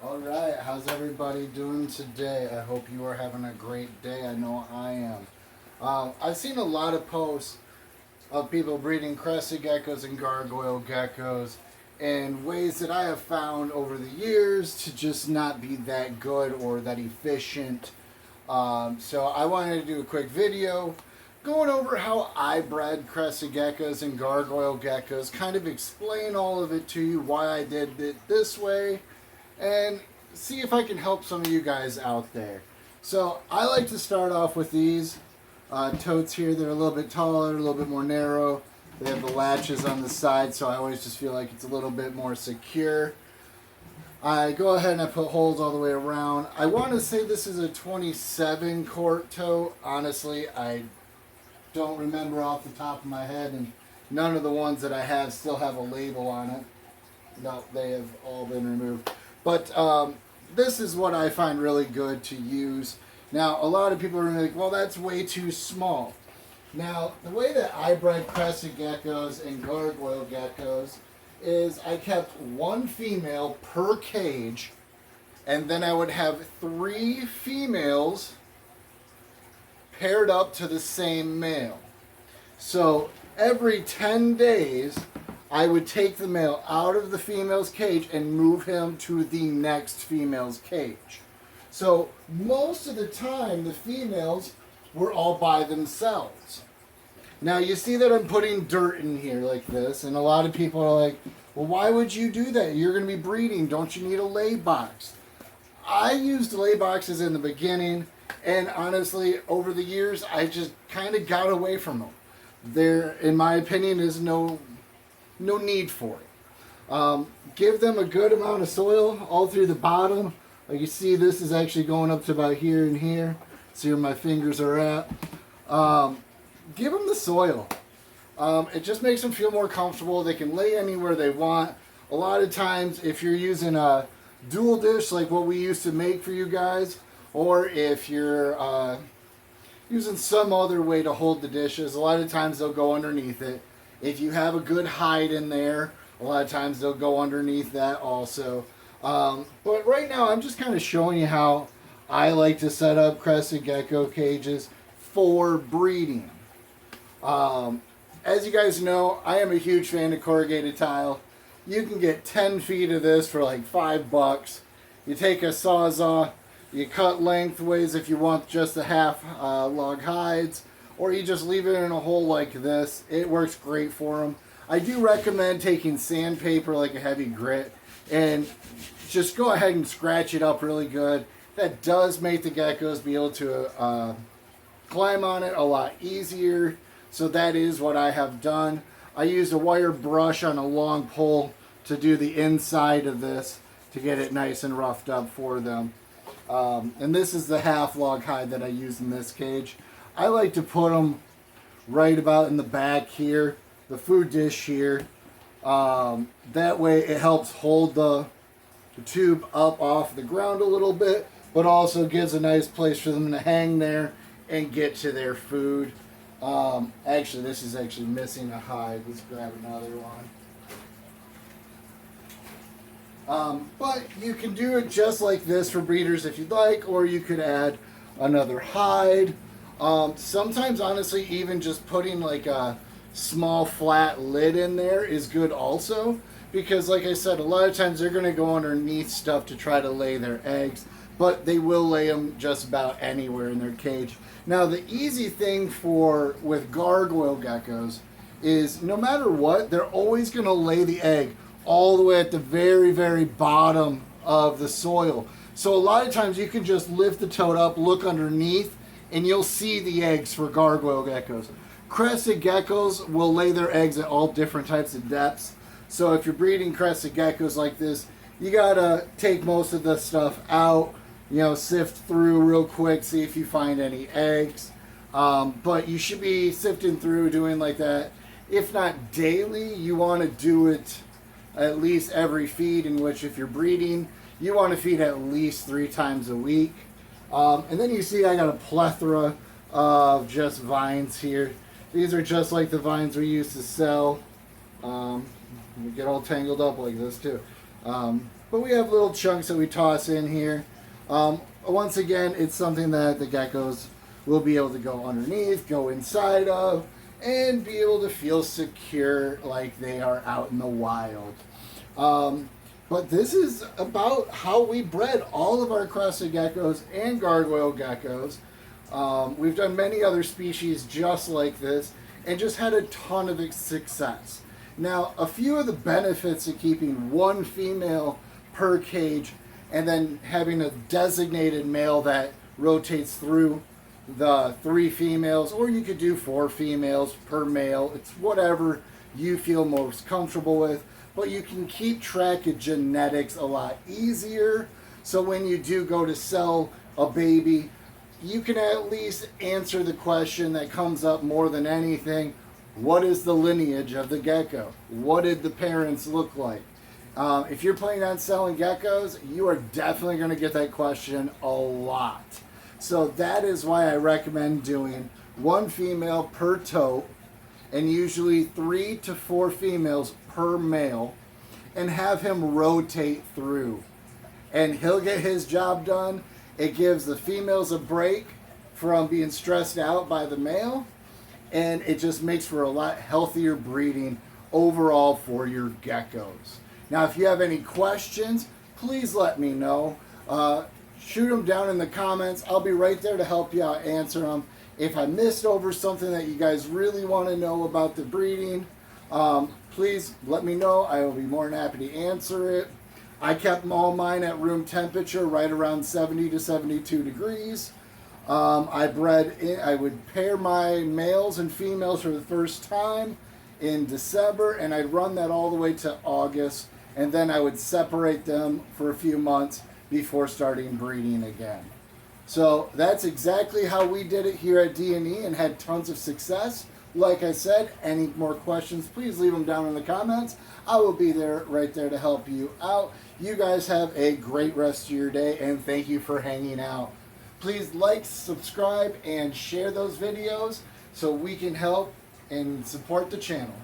Alright, how's everybody doing today? I hope you are having a great day. I know I am. I've seen a lot of posts of people breeding crested geckos and gargoyle geckos in ways that I have found over the years to just not be that good or that efficient. So I wanted to do a quick video going over how I bred crested geckos and gargoyle geckos, kind of explain all of it to you, why I did it this way, and see if I can help some of you guys out there. So I like to start off with these totes here. They're a little bit taller, a little bit more narrow. They have the latches on the side, so I always just feel like it's a little bit more secure. I go ahead and I put holes all the way around. I want to say this is a 27 quart tote. Honestly, I don't remember off the top of my head, and none of the ones that I have still have a label on it. No, they have all been removed. But this is what I find really good to use. Now, a lot of people are like, well, that's way too small. Now, the way that I bred crested geckos and gargoyle geckos is I kept one female per cage, and then I would have 3 females paired up to the same male. So every 10 days, I would take the male out of the female's cage and move him to the next female's cage. So most of the time, the females were all by themselves. Now you see that I'm putting dirt in here like this, and a lot of people are like, well, why would you do that? You're going to be breeding. Don't you need a lay box? I used lay boxes in the beginning, and honestly, over the years, I just kind of got away from them. There, in my opinion, is no need for it. Give them a good amount of soil all through the bottom. Like you see, this is actually going up to about here and here. See where my fingers are at. Give them the soil. It just makes them feel more comfortable. They can lay anywhere they want. A lot of times, if you're using a dual dish like what we used to make for you guys, or if you're using some other way to hold the dishes, a lot of times they'll go underneath it. If you have a good hide in there, a lot of times they'll go underneath that also. But right now I'm just kind of showing you how I like to set up crested gecko cages for breeding. As you guys know, I am a huge fan of corrugated tile. You can get 10 feet of this for like $5. You take a Sawzall, you cut lengthways if you want just the half log hides, or you just leave it in a hole like this. It works great for them. I do recommend taking sandpaper, like a heavy grit, and just go ahead and scratch it up really good. That does make the geckos be able to climb on it a lot easier. So that is what I have done. I used a wire brush on a long pole to do the inside of this to get it nice and roughed up for them. And this is the half log hide that I use in this cage. I like to put them right about in the back here, the food dish here. That way it helps hold the tube up off the ground a little bit, but also gives a nice place for them to hang there and get to their food. Actually, this is actually missing a hide. Let's grab another one. But you can do it just like this for breeders if you'd like, or you could add another hide. Sometimes, honestly, even just putting like a small flat lid in there is good also, because like I said, a lot of times they're going to go underneath stuff to try to lay their eggs, but they will lay them just about anywhere in their cage. Now, the easy thing with gargoyle geckos is no matter what, they're always going to lay the egg all the way at the very, very bottom of the soil. So a lot of times you can just lift the tote up, look underneath, and you'll see the eggs for gargoyle geckos. Crested geckos will lay their eggs at all different types of depths. So if you're breeding crested geckos like this, you gotta take most of the stuff out, sift through real quick, see if you find any eggs. But you should be sifting through, doing like that. If not daily, you want to do it at least every feed, in which if you're breeding, you want to feed at least 3 times a week. And then you see I got a plethora of just vines here. These are just like the vines we used to sell. We get all tangled up like this too. But we have little chunks that we toss in here. Once again, it's something that the geckos will be able to go underneath, go inside of, and be able to feel secure like they are out in the wild. But this is about how we bred all of our crested geckos and gargoyle geckos. We've done many other species just like this and just had a ton of success. Now, a few of the benefits of keeping one female per cage and then having a designated male that rotates through the 3 females, or you could do 4 females per male. It's whatever you feel most comfortable with, but you can keep track of genetics a lot easier. So when you do go to sell a baby, you can at least answer the question that comes up more than anything. What is the lineage of the gecko? What did the parents look like? If you're planning on selling geckos, you are definitely going to get that question a lot. So that is why I recommend doing 1 female per tote and usually 3 to 4 females per male, and have him rotate through. And he'll get his job done. It gives the females a break from being stressed out by the male, and it just makes for a lot healthier breeding overall for your geckos. Now, if you have any questions, please let me know. Shoot them down in the comments. I'll be right there to help you out, answer them. If I missed over something that you guys really want to know about the breeding, please let me know. I will be more than happy to answer it. I kept all mine at room temperature, right around 70 to 72 degrees. I would pair my males and females for the first time in December, and I'd run that all the way to August, and then I would separate them for a few months before starting breeding again. So that's exactly how we did it here at D&E and had tons of success. Like I said, any more questions, please leave them down in the comments. I will be there right there to help you out. You guys have a great rest of your day, and thank you for hanging out. Please like, subscribe, and share those videos so we can help and support the channel.